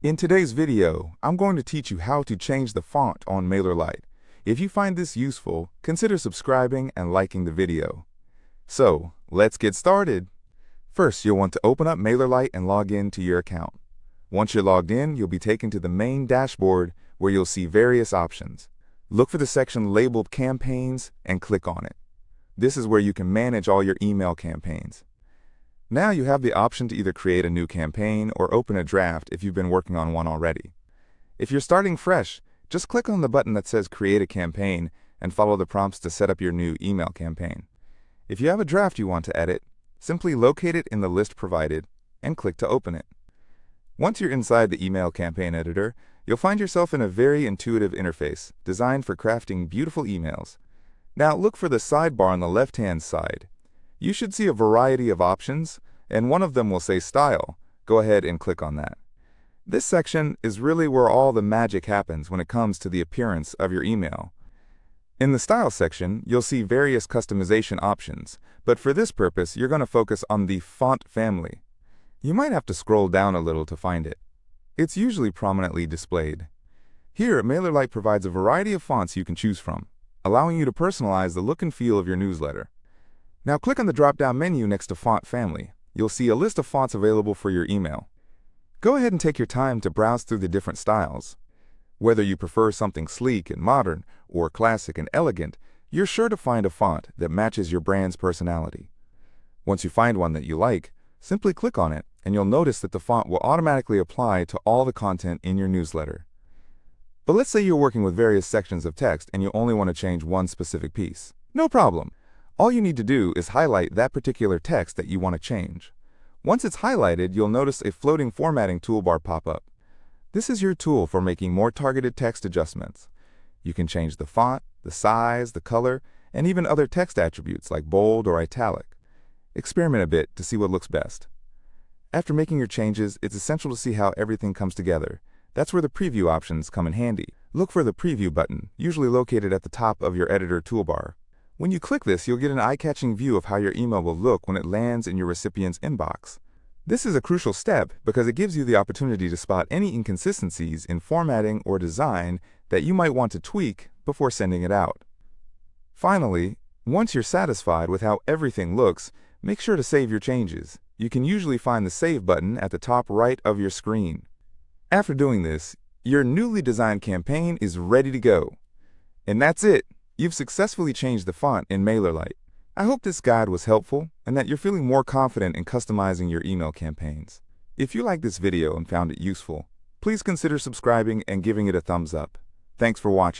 In today's video, I'm going to teach you how to change the font on MailerLite. If you find this useful, consider subscribing and liking the video. So, let's get started. First, you'll want to open up MailerLite and log in to your account. Once you're logged in, you'll be taken to the main dashboard where you'll see various options. Look for the section labeled Campaigns and click on it. This is where you can manage all your email campaigns. Now you have the option to either create a new campaign or open a draft if you've been working on one already. If you're starting fresh, just click on the button that says Create a Campaign and follow the prompts to set up your new email campaign. If you have a draft you want to edit, simply locate it in the list provided and click to open it. Once you're inside the email campaign editor, you'll find yourself in a very intuitive interface designed for crafting beautiful emails. Now look for the sidebar on the left-hand side. You should see a variety of options, and one of them will say Style. Go ahead and click on that. This section is really where all the magic happens when it comes to the appearance of your email. In the Style section, you'll see various customization options, but for this purpose, you're going to focus on the font family. You might have to scroll down a little to find it. It's usually prominently displayed. Here, MailerLite provides a variety of fonts you can choose from, allowing you to personalize the look and feel of your newsletter. Now click on the drop-down menu next to Font Family. You'll see a list of fonts available for your email. Go ahead and take your time to browse through the different styles. Whether you prefer something sleek and modern or classic and elegant, you're sure to find a font that matches your brand's personality. Once you find one that you like, simply click on it and you'll notice that the font will automatically apply to all the content in your newsletter. But let's say you're working with various sections of text and you only want to change one specific piece. No problem. All you need to do is highlight that particular text that you want to change. Once it's highlighted, you'll notice a floating formatting toolbar pop up. This is your tool for making more targeted text adjustments. You can change the font, the size, the color, and even other text attributes like bold or italic. Experiment a bit to see what looks best. After making your changes, it's essential to see how everything comes together. That's where the preview options come in handy. Look for the preview button, usually located at the top of your editor toolbar. When you click this, you'll get an eye-catching view of how your email will look when it lands in your recipient's inbox. This is a crucial step because it gives you the opportunity to spot any inconsistencies in formatting or design that you might want to tweak before sending it out. Finally, once you're satisfied with how everything looks, make sure to save your changes. You can usually find the Save button at the top right of your screen. After doing this, your newly designed campaign is ready to go. And that's it. You've successfully changed the font in MailerLite. I hope this guide was helpful and that you're feeling more confident in customizing your email campaigns. If you liked this video and found it useful, please consider subscribing and giving it a thumbs up. Thanks for watching.